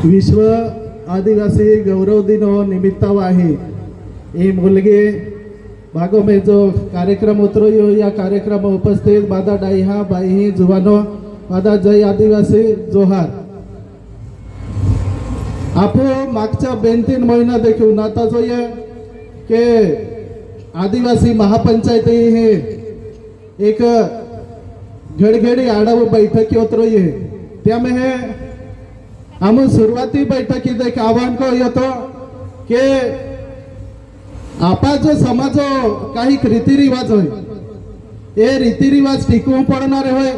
विश्व आदिवासी गौरव दिन निमित्ताव आहे ये मुलगे भागो में जो कार्यक्रम उतरो या कार्यक्रम उपस्थित बादा डाईहा बाई जुवानो बादा जय आदिवासी जोहार आपो मागच्या 2-3 महिना देखून आता जो ये के आदिवासी महापंचायत हे एक घडघडी आढावा बैठकी उतरो ये त्यामुळे आम्ही सुरुवाती बैठकीत एक आव्हान को येतो के आपा जो समाज काही रीतिरिवाज होय हे रीतिरिवाज टिकवून पडणारे होय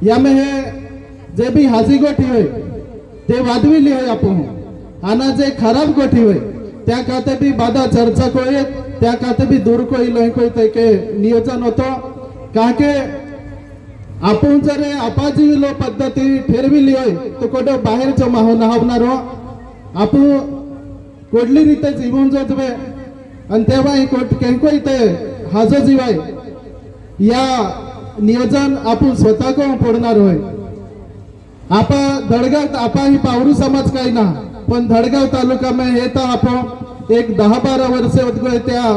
यामुळे जे भी हाजी गोठी होय ते वादविली होय आपण आणि जे खराब गोठी होय त्या खाते भी बाधा चर्चा कोय त्या खाते भी दूर कोई लय कोई ते के नियोजन होतो का के आपण जर आपाजीविलो पद्धती ठेरविली होय तो कोडो बाहेरच्या माहोन हावणार हो आपण कोडली रीते जीवन जगवे आणि तेव्हा केंको इथे हाजो जीवाय या नियोजन आपण स्वतः को पडणार होय आपा धडगाव आपा ही पावरू समाज काही ना पण धडगाव तालुका में हे तर आपण एक 10-12 वर्ष उद्गोय त्या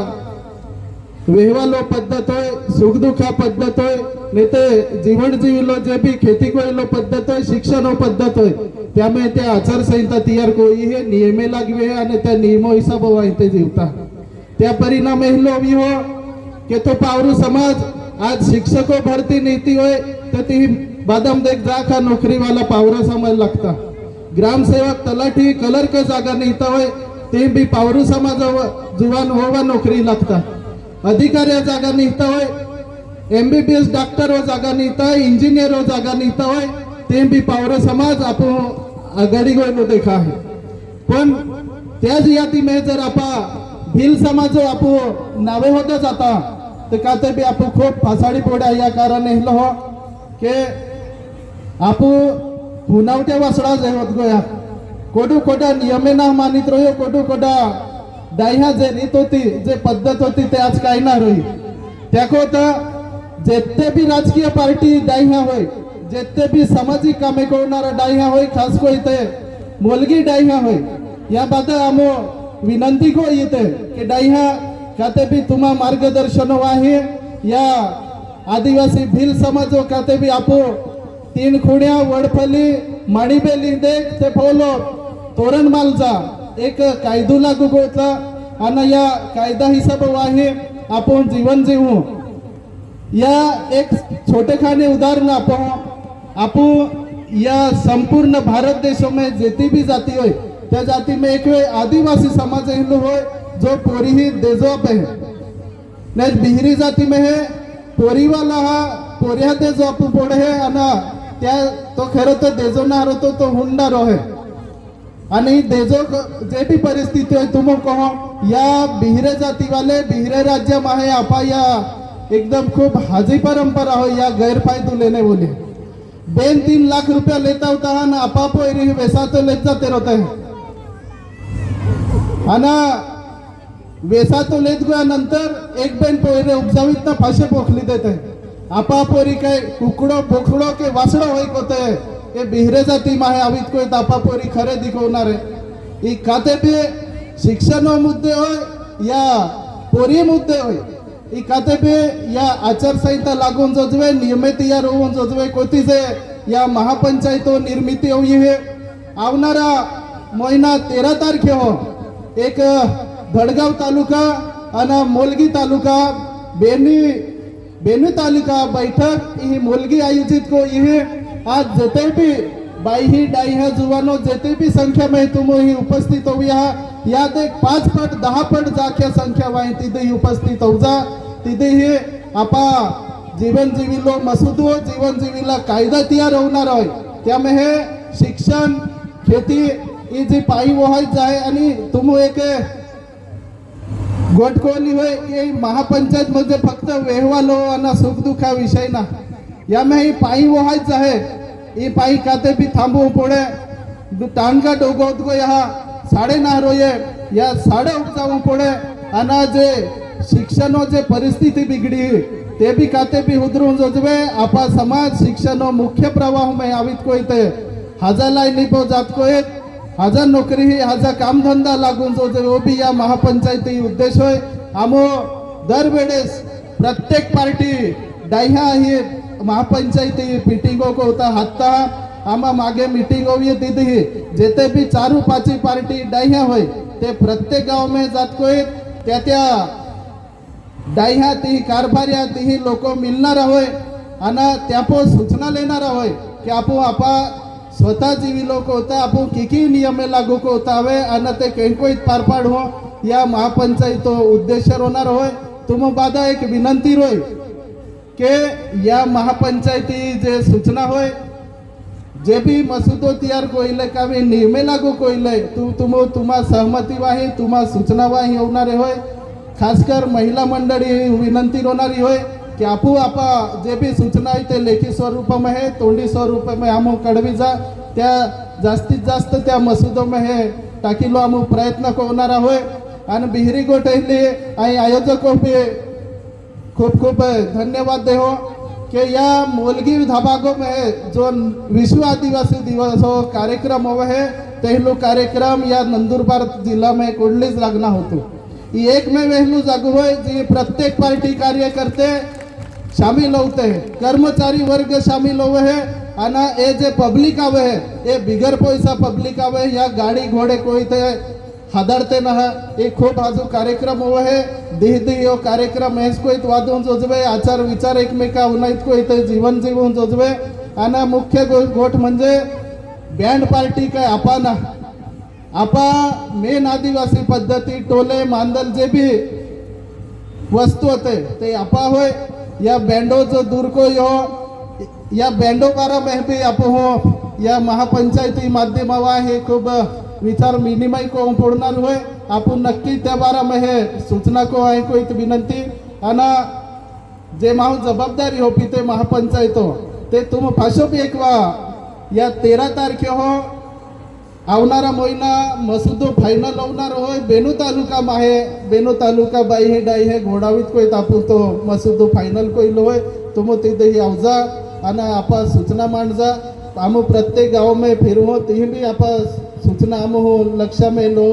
वेहवालो पद्धत होय सुखदुखा पद्धत होय नाही ते जीवन जीविलो जे भी खेती कोयलो पद्धत होय शिक्षण पद्धत होय त्यामुळे त्या आचारसंहिता तयार कोई हे नियमे लागवे आणि त्या नियमो हिसाब वाहते जीवता त्या परिणाम हेलो भी हो के तो पावरू समाज आज शिक्षको भरती नीति होय तर ती बादाम देख जा का नौकरी वाला पावरा समाज लागता ग्राम सेवक तलाठी कलर के जागा नीता होय ते भी पावरू समाज जुवान होवा नौकरी लागता अधिकारी जागा नीता होय MBBS डॉक्टर हो जागा नीता इंजिनियर हो जागा नीता होय ते भी पावरा समाज आपण आघाडी गोयलो देखा है पण त्याच यादी में जर आपा भिल समाज आपो नावे होते जाता तर काते भी आपो खूप फासाडी पोड्या या कारण हेलो हो के आपो हुनावट्या वासडा जे होत गोया कोडू कोडा नियमे ना मानित रहो कोडू कोडा दाह्या जे रीत होती जे पद्धत होती ते आज काही ना रही त्याको तर जेते भी राजकीय पार्टी दाह्या होय जेते भी सामाजिक कामे करणारा दाह्या होय खास को इथे मुलगी दाह्या होय या बात आमो विनंती को येते की दाह्या खाते भी तुम्हा मार्गदर्शन आहे या आदिवासी भिल समाज खाते भी आपो 3 खुण्या वडफली माणीबेली देख ते फोलो तोरण मालचा एक कायदू लागू होता आणि या कायदा हिसाब आहे आपण जीवन जीवू या एक छोटे खाने उदाहरण आपण या संपूर्ण भारत देशों में जेती भी जाती होय त्या जाती में एक आदिवासी समाज हिंदू होय जो पोरी ही देजोप है नहीं बिहरी जाती में है पोरी वाला हा पोरिया देजोप पोड़े है आणि त्या तो खरं तर देजोनार होतो तो हुंडार है आणि देजो जे भी परिस्थिती है तुम कहो या बिहरे जाती वाले बिहरे राज्य में है आपा या एकदम खूब हाजी परंपरा हो या गैरफायदो लेने बोले 2-3 लाख रुपया लेता होता है ना आपा पोरी वैसा तो लेत जाते रहते हैं आणि वेसा तो लेत गया नंतर एक बेन पोरे उपजावीत ना फाशे पोखली देते आपा पोरी काय कुकडो बोखडो के वासडो होई कोते ये बिहरे जाती माहे आवित कोई तापा पोरी खरे दिखवणार आहे ई खाते भी शिक्षण मुद्दे होय या पोरी मुद्दे होय ई खाते भी या आचारसंहिता लागून जोजवे नियमे तयार होऊन जोजवे कोती जे या महापंचायतो निर्मिती होई है आवनारा महिना 13 तारखे हो एक धडगाव तालुका आणि मोलगी तालुका बेनी तालुका बैठक ही मोलगी आयोजित को ये आज जते भी बाई डाई है जुवानो जते भी संख्या में तुम ही उपस्थित हो या देख 5 पट 10 पट जाख्या संख्या वाई तिथे उपस्थित हो जा तिथे ही आपा जीवन जीविलो मसुदो जीवन जीविला कायदा तयार होणार होय त्यामुळे शिक्षण खेती ही जी पायी वहायच जाय आणि तुम एक गोटकोली होय की महापंचायत मध्ये फक्त वेहवालो आणि सुखदुखा विषय ना यामुळे ही पायी वहायच आहे ही पायी खाते भी थांबवू पुढे टांगा डोगवत गो या साडे नारो ये या साडे उपजावू पुढे आणि जे शिक्षण जे परिस्थिती बिगडी ते भी खाते भी उधरून जोजवे आपा समाज शिक्षण मुख्य प्रवाह में आवित को इथे हजालाई निपो जात को एक हाजा नोकरी ही हाजा काम धंदा लागून जो वो भी या महापंचायती उद्देश होय आमो दरवेळेस प्रत्येक पार्टी डाह्या ही महापंचायती मीटिंगों को होता हाता आमा मागे मीटिंग होई दीदी जेते भी चारू पाची पार्टी डाह्या होय ते प्रत्येक गाव में जात कोय त्या डाह्या ती कारभार्या ती लोक मिळणार होय आणि त्यापो सूचना लेणार होय की आपण आपा स्वतः जीवी लोक होता आपण किकी नियम लागू को होता हवे आणि ते कैकोईत पार पाड हो या महापंचायत उद्देश होणार होय तुम बादा एक विनंती होय के या महापंचायती जे सूचना होय जे भी मसुदो तैयार कोइले का भी नियमे लागू कोइले तुम्हा सहमती वाही तुम्हा सूचना वाही होणारे होय खासकर महिला मंडळी विनंती होणारी होय की आपा जे भी सूचना आहे ते लेखी स्वरूप में है तोंडी स्वरूप में हम कळवी जा त्या जास्तीत जास्त त्या मसुदो में है टाकीलो हम प्रयत्न होणारा होय आणि बिहरी गोठेली आणि आयोजक भी खूप खूप धन्यवाद दे हो कि या मोलगी धाबागो में जो विश्व आदिवासी दिवस हो कार्यक्रम हो है तेहलो कार्यक्रम या नंदुरबार जिला में कुंडलीच लागना होतो एक में वेहलू जागू हो जी प्रत्येक पार्टी कार्यकर्ते शामिल होते हैं कर्मचारी वर्ग शामिल हुए हैं आना ये जे पब्लिक आवे है ये बिगर पैसा पब्लिक आवे है या गाड़ी घोड़े कोई थे हादरते न है ये खूब आजू कार्यक्रम हुए है देह यो कार्यक्रम हेच कोई वादून जोजवे आचार विचार एकमेका उन्हाईत कोई ते जीवन जीवन जोजवे आना मुख्य गोष्ट म्हणजे बँड पार्टी काय आपा मेन आदिवासी पद्धती टोले मांदल जे भी वस्तू होते ते आपा होय या बैंडो जो दूर को यो या बैंडो बारा में भी आप हो या महापंचायती माध्यमावा हे खूप विचार विनिमय को पडणार होय आपण नक्की त्या बारा में हे सूचना को आहे कोई विनंती आणि जे माहू जबाबदारी हो पिते महापंचायत हो ते तुम फाशो भी एक या 13 तारखे हो आवनारा महिना मसुदो फायनल होणार होय बेनू तालुका माहे बेनू तालुका बाई हे डाई हे घोडावीत कोई तापू तो मसुदो फायनल कोइल होय तुम तिथे ही आवजा आणि आपा सूचना मांडजा आम प्रत्येक गाव में फिरवो ती भी आपा सूचना आम हो लक्ष में लो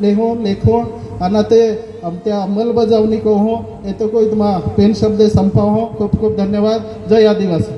लेहो लेखो आणि ते त्या अंमलबजावणी को हो ये तो कोई तुम पेन शब्द संपाव हो खूप खूप धन्यवाद जय आदिवासी।